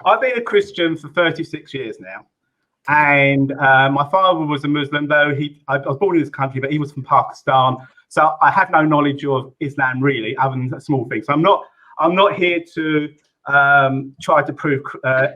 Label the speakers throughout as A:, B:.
A: I've been a Christian for 36 years now. And my father was a Muslim, though I was born in this country, but he was from Pakistan. So I have no knowledge of Islam really, other than a small thing. So I'm not here to try to prove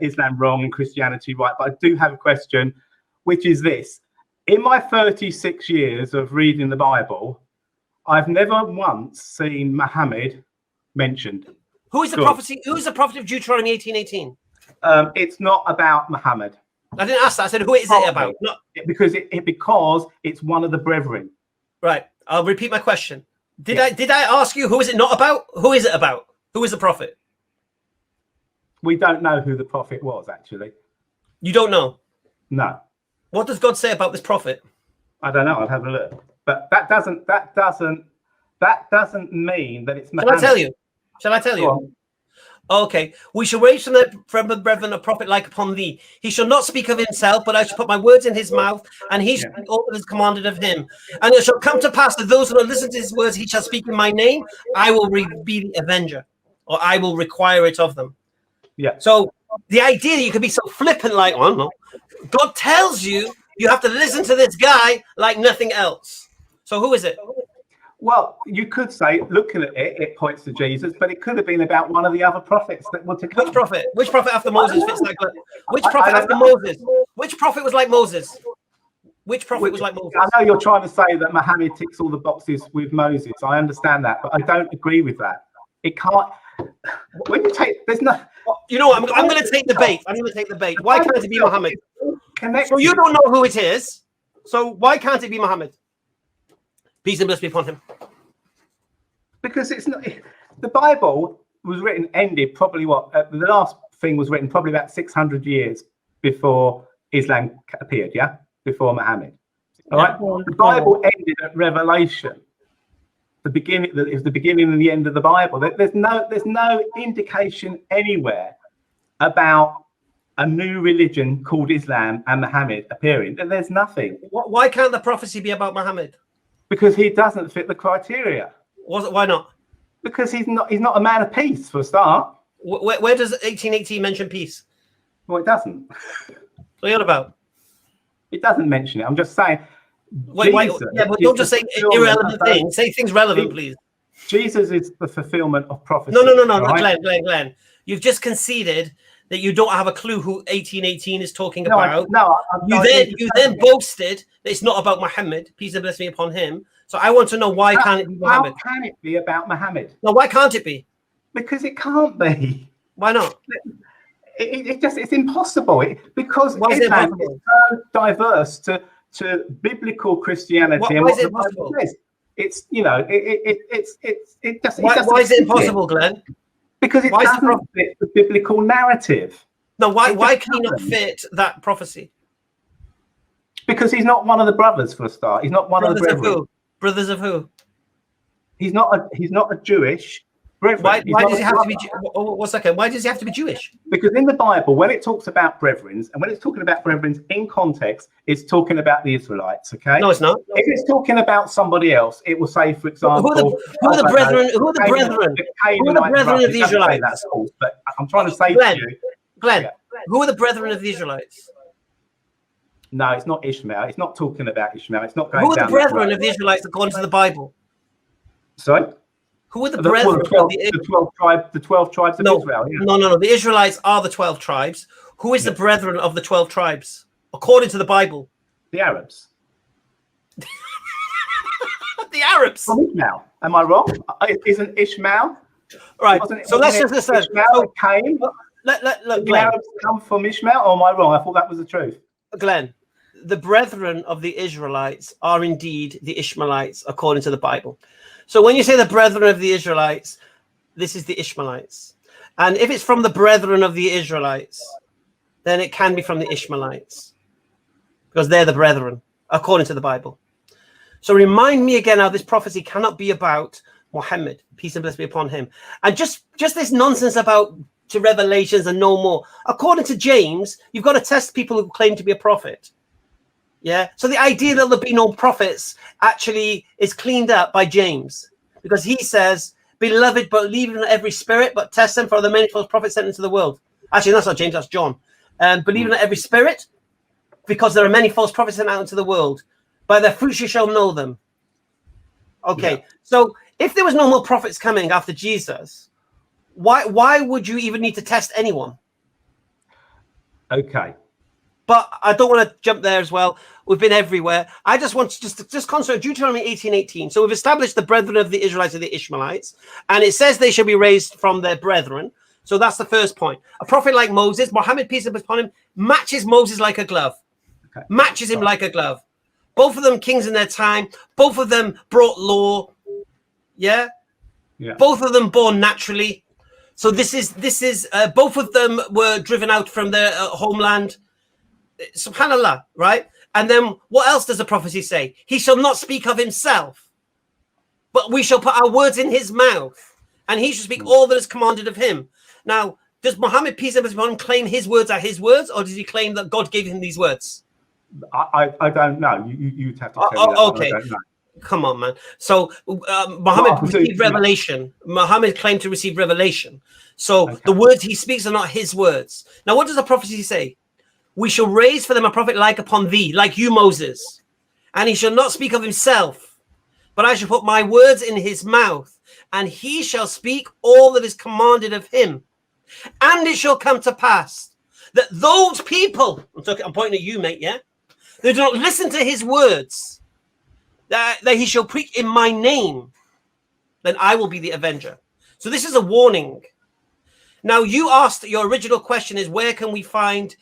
A: Islam wrong and Christianity right. But I do have a question, which is this. In my 36 years of reading the Bible, I've never once seen Mohammed mentioned.
B: Who is the prophecy? Who is the prophet of Deuteronomy 18:18?
A: It's not about Mohammed.
B: I didn't ask that. I said, who is it about? Not
A: because it's one of the brethren.
B: Right. I'll repeat my question. Did I ask you who is it not about? Who is it about? Who is the prophet?
A: We don't know who the prophet was, actually.
B: You don't know?
A: No.
B: What does God say about this prophet?
A: I don't know. I'll have a look. But that doesn't mean that it's Muhammad.
B: Shall I tell you? Okay. We shall raise from the brethren a prophet like upon thee. He shall not speak of himself, but I shall put my words in his mouth, and he shall speak all that is commanded of him. And it shall come to pass that those who will listen to his words, he shall speak in my name. I will be the avenger, or I will require it of them.
A: Yeah.
B: So the idea that you could be so flippant, like, oh no, God tells you have to listen to this guy like nothing else. So who is it?
A: Well, you could say, looking at it, it points to Jesus, but it could have been about one of the other prophets that were to come.
B: Which prophet? Which prophet after Moses fits like? Which prophet after Moses? Which prophet was like Moses? Which prophet was like Moses?
A: I know you're trying to say that Muhammad ticks all the boxes with Moses. I understand that, but I don't agree with that. It can't. When you take, there's no.
B: You know what? I'm going to take the bait. I'm going to take the bait. Why can't it be Muhammad? So you don't know who it is. So why can't it be Muhammad? Peace and blessings be upon him.
A: Because it's not. The Bible was ended probably the last thing was written probably about 600 years before Islam appeared. Yeah, before Muhammad. All right. The Bible ended at Revelation. The beginning is the beginning and the end of the Bible. There's no indication anywhere about a new religion called Islam and Muhammad appearing. There's nothing.
B: Why can't the prophecy be about Muhammad?
A: Because he doesn't fit the criteria.
B: Why not?
A: Because he's not a man of peace, for a start.
B: Where does 1818 mention peace?
A: Well, it doesn't.
B: What are you on about?
A: It doesn't mention it. I'm just saying.
B: Wait, yeah, but don't just say irrelevant things. Say things relevant, please.
A: Jesus is the fulfillment of prophecy.
B: No, right? Glenn. You've just conceded that you don't have a clue who 1818 is talking about. You then boasted that it's not about Muhammad. Peace and blessing be upon him. So I want to know why can't it be Muhammad?
A: How can it be about Muhammad?
B: No, why can't it be?
A: Because it can't be.
B: Why not?
A: It's impossible. Because Islam is so diverse to biblical Christianity.
B: Why is it impossible?
A: It's just.
B: Why is it impossible, Glenn?
A: Because it doesn't fit the biblical narrative.
B: No, why can he not fit that prophecy?
A: Because he's not one of the brothers, for a start. He's not one of the brethren.
B: Brothers of who?
A: He's not a Jewish brethren.
B: Why does he have to be? 1 second. Why does he have to be Jewish?
A: Because in the Bible, when it talks about brethren, and when it's talking about brethren in context, it's talking about the Israelites. Okay?
B: No, it's not.
A: If it's talking about somebody else, it will say, for example,
B: who are the brethren? Who are the brethren? Who are the brethren of the Israelites?
A: That's false, but I'm trying to say to you,
B: Glenn, who are the brethren of the Israelites?
A: No, it's not Ishmael. It's not talking about Ishmael. It's not going.
B: Who are the brethren of the Israelites according to the Bible?
A: Sorry.
B: Who are the brethren?
A: The 12 tribes of Israel. Yeah.
B: No. The Israelites are the 12 tribes. Who is the brethren of the 12 tribes according to the Bible?
A: The Arabs.
B: The Arabs.
A: From Ishmael. Am I wrong? Isn't Ishmael?
B: Right. So let's just listen.
A: Ishmael came.
B: Look,
A: the Arabs come from Ishmael, or am I wrong? I thought that was the truth.
B: Glenn, the brethren of the Israelites are indeed the Ishmaelites according to the Bible. So when you say the brethren of the Israelites, this is the Ishmaelites. And if it's from the brethren of the Israelites, then it can be from the Ishmaelites because they're the brethren according to the Bible. So remind me again how this prophecy cannot be about Mohammed, peace and blessing be upon him. And just this nonsense about to Revelations and no more. According to James, you've got to test people who claim to be a prophet. Yeah. So the idea that there'll be no prophets actually is cleaned up by James, because he says, "Beloved, believe in every spirit, but test them, for the many false prophets sent into the world." Actually, that's not James, that's John. Believe not every spirit, because there are many false prophets sent out into the world. By their fruits you shall know them. Okay, so if there was no more prophets coming after Jesus, why would you even need to test anyone?
A: Okay.
B: But I don't want to jump there as well. We've been everywhere. I just want to just concentrate Deuteronomy 18:18. So we've established the brethren of the Israelites are the Ishmaelites, and it says they shall be raised from their brethren. So that's the first point. A prophet like Moses, Mohammed, peace be upon him, matches Moses like a glove.
A: Okay.
B: Matches him like a glove. Both of them kings in their time. Both of them brought law. Yeah. Both of them born naturally. So this is both of them were driven out from their homeland. Subhanallah, right? And then what else does the prophecy say? He shall not speak of himself, but we shall put our words in his mouth, and he shall speak all that is commanded of him. Now, does Muhammad, peace be upon him, claim his words are his words, or does he claim that God gave him these words?
A: I don't know. You'd have to tell me that.
B: Okay.
A: I don't know.
B: Come on, man. So Muhammad received revelation. Muhammad claimed to receive revelation. So the words he speaks are not his words. Now, what does the prophecy say? We shall raise for them a prophet like upon thee, like you, Moses. And he shall not speak of himself, but I shall put my words in his mouth, and he shall speak all that is commanded of him. And it shall come to pass that those people, I'm pointing at you, mate, yeah? They do not listen to his words, that he shall preach in my name, then I will be the avenger. So this is a warning. Now, you asked, your original question is, where can we find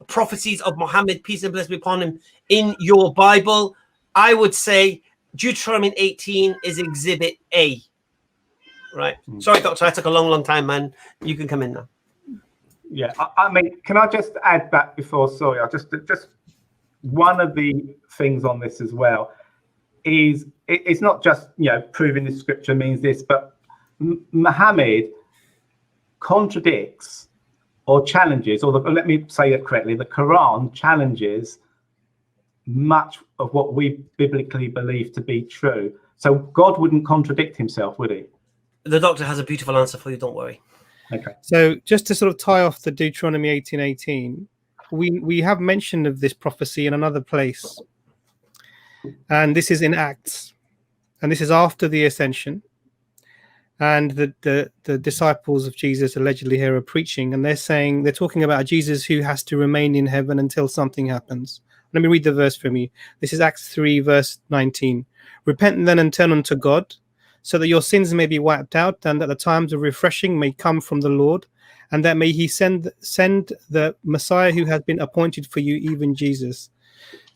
B: prophecies of Muhammad, peace and blessing be upon him, in your Bible? I would say Deuteronomy 18 is Exhibit A. Right. Sorry, Doctor, I took a long time, man. You can come in now.
A: Yeah, I mean, can I just add that before? Sorry, I just one of the things on this as well is it's not just, proving the scripture means this, but Muhammad contradicts or challenges, or let me say it correctly, the Quran challenges much of what we biblically believe to be true. So God wouldn't contradict himself, would he?
B: The doctor has a beautiful answer for you, don't worry.
A: Okay.
C: So just to sort of tie off the Deuteronomy 18:18, we have mention of this prophecy in another place. And this is in Acts. And this is after the ascension. And the disciples of Jesus allegedly here are preaching, and they're talking about Jesus who has to remain in heaven until something happens. Let me read the verse from you. This is Acts 3, verse 19. Repent then and turn unto God, so that your sins may be wiped out, and that the times of refreshing may come from the Lord, and that may he send the Messiah who has been appointed for you, even Jesus.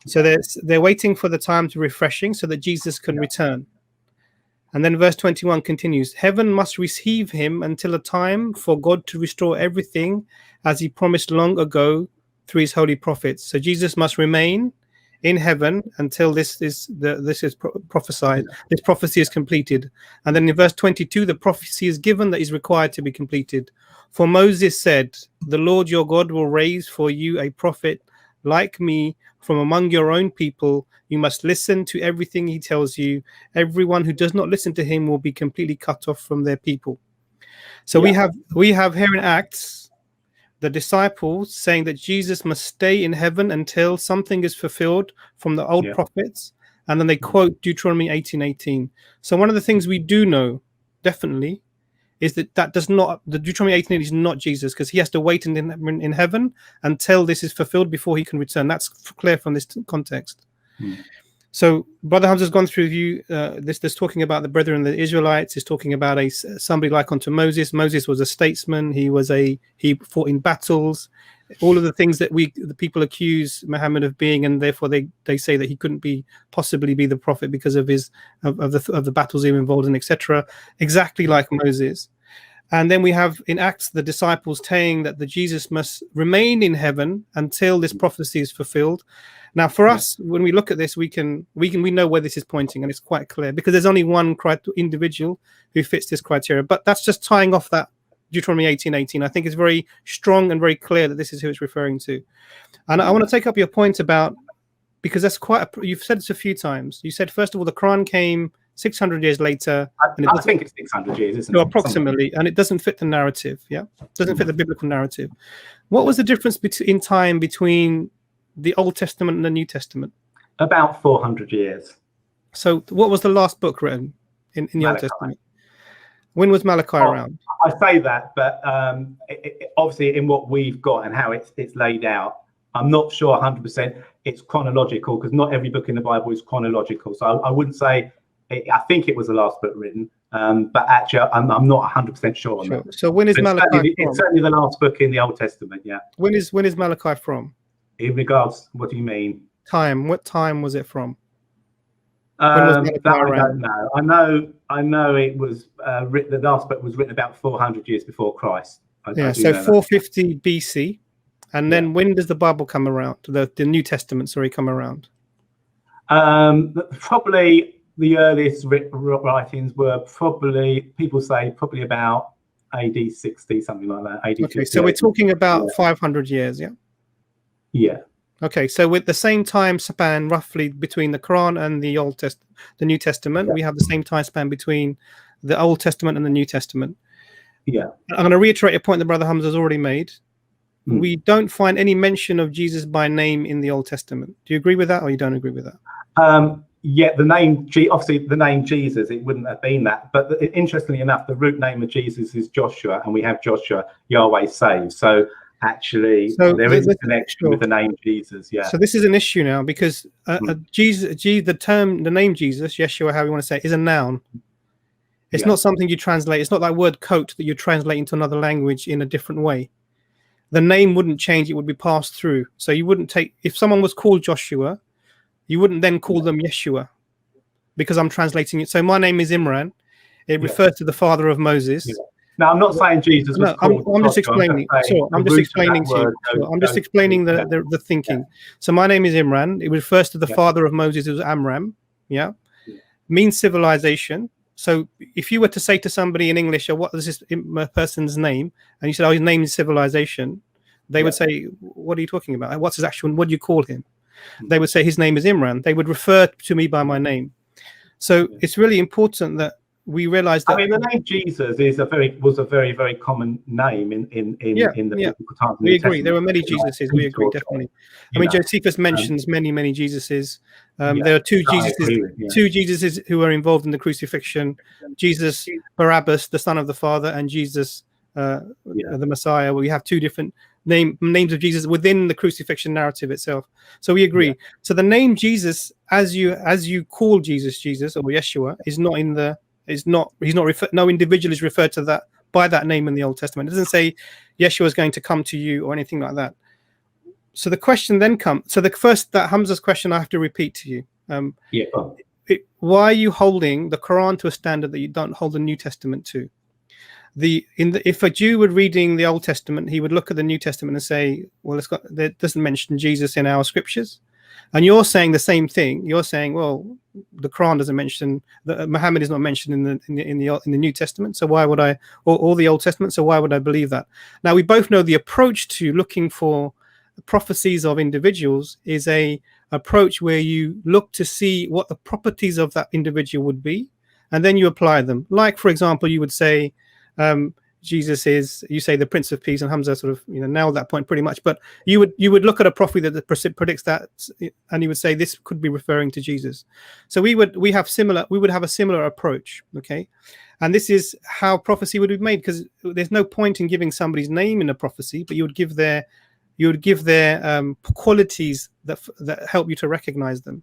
C: So they're waiting for the times of refreshing so that Jesus can return. And then verse 21 continues, heaven must receive him until a time for God to restore everything as he promised long ago through his holy prophets. So Jesus must remain in heaven until this is prophesied. This prophecy is completed. And then in verse 22, the prophecy is given that is required to be completed. For Moses said, the Lord your God will raise for you a prophet like me from among your own people. You must listen to everything he tells you. Everyone who does not listen to him will be completely cut off from their people. So we have here in Acts the disciples saying that Jesus must stay in heaven until something is fulfilled from the old prophets, and then they quote Deuteronomy 18:18. So one of the things we do know definitely is that the Deuteronomy 18 is not Jesus, because he has to wait in heaven until this is fulfilled before he can return. That's clear from this context. So Brother Hamza has gone through this talking about the brethren of the Israelites. Is talking about somebody like unto Moses. Moses was a statesman. He fought in battles. All of the things that the people accuse Muhammad of being, and therefore they say that he couldn't possibly be the prophet because of the battles he was involved in, etc. Exactly like Moses. And then we have in Acts the disciples saying that the Jesus must remain in heaven until this prophecy is fulfilled. Now, for us, when we look at this, we know where this is pointing, and it's quite clear because there's only one individual who fits this criteria. But that's just tying off that Deuteronomy 18:18. I think it's very strong and very clear that this is who it's referring to. And I want to take up your point about, because that's you've said this a few times. You said, first of all, the Quran came 600 years later, and
A: I think it's 600 years, isn't
C: no,
A: it?
C: approximately, and it doesn't fit the narrative. Yeah, doesn't fit the biblical narrative. What was the difference in time between the Old Testament and the New Testament?
A: About 400 years.
C: So, what was the last book written in the Old Testament? When was Malachi around?
A: I say that, but obviously in what we've got and how it's laid out, I'm not sure 100% it's chronological, because not every book in the Bible is chronological. So I wouldn't say, I think it was the last book written, but actually I'm not 100% sure on that.
C: So when is Malachi from?
A: It's certainly the last book in the Old Testament, yeah.
C: When is Malachi from?
A: In regards, what do you mean?
C: Time. What time was it from?
A: That I don't know. I know it was written. The last book was written about 400 years before Christ.
C: So 450 BC, and then when does the Bible come around? The New Testament, sorry, come around?
A: Probably the earliest writings were people say probably about AD 60, something like that. AD 60.
C: Okay, so we're talking about 500 years, yeah.
A: Yeah.
C: Okay, so with the same time span roughly between the Quran and the New Testament, we have the same time span between the Old Testament and the New Testament.
A: Yeah.
C: I'm going to reiterate a point that Brother Hamza has already made. We don't find any mention of Jesus by name in the Old Testament. Do you agree with that, or you don't agree with that?
A: Yeah, the name, obviously the name Jesus, it wouldn't have been that. But interestingly enough, the root name of Jesus is Joshua, and we have Joshua, Yahweh saves. So actually, there is a connection with the name Jesus. Yeah.
C: So this is an issue now, because Jesus, the name Jesus, Yeshua, how you want to say it, is a noun. It's not something you translate. It's not like word coat that you translate into another language in a different way. The name wouldn't change; it would be passed through. So you wouldn't take, if someone was called Joshua, you wouldn't then call them Yeshua, because I'm translating it. So my name is Imran. It refers to the father of Moses. Yeah.
A: Now, I'm not saying Jesus was called.
C: I'm just explaining. I'm just explaining to you. I'm just explaining the thinking. Yeah. So my name is Imran. It refers to the father of Moses, who was Amram. Yeah. Means civilization. So if you were to say to somebody in English, "What is this person's name?" and you said, "Oh, his name is civilization," they would say, "What are you talking about? What's his actual? What do you call him?" They would say, "His name is Imran." They would refer to me by my name. So it's really important that we realize that.
A: I mean, the name Jesus was a very, very common name in the biblical times.
C: We agree. There were many Jesuses. We agree, definitely. I mean, Josephus mentions many Jesuses. There are two Jesuses who were involved in the crucifixion: Jesus Barabbas, the son of the Father, and Jesus, the Messiah. We have two different names of Jesus within the crucifixion narrative itself. So we agree. Yeah. So the name Jesus, as you call Jesus or Yeshua, is not in the. No individual is referred to that by that name in the Old Testament. It doesn't say Yeshua is going to come to you or anything like that. So the question then comes. So that Hamza's question, I have to repeat to you. Why are you holding the Quran to a standard that you don't hold the New Testament to? If a Jew were reading the Old Testament, he would look at the New Testament and say, "Well, it doesn't mention Jesus in our scriptures." And you're saying the same thing. You're saying, well, the Quran doesn't mention that Muhammad is not mentioned in the New Testament. So why would I, or the Old Testament? So why would I believe that? Now we both know the approach to looking for prophecies of individuals is a approach where you look to see what the properties of that individual would be, and then you apply them. Like, for example, you would say Jesus is, you say, the Prince of Peace, and Hamza sort of nailed that point pretty much. But you would look at a prophecy that predicts that, and you would say this could be referring to Jesus. So we would have a similar approach, okay? And this is how prophecy would be made, because there's no point in giving somebody's name in a prophecy, but you would give their qualities that help you to recognize them.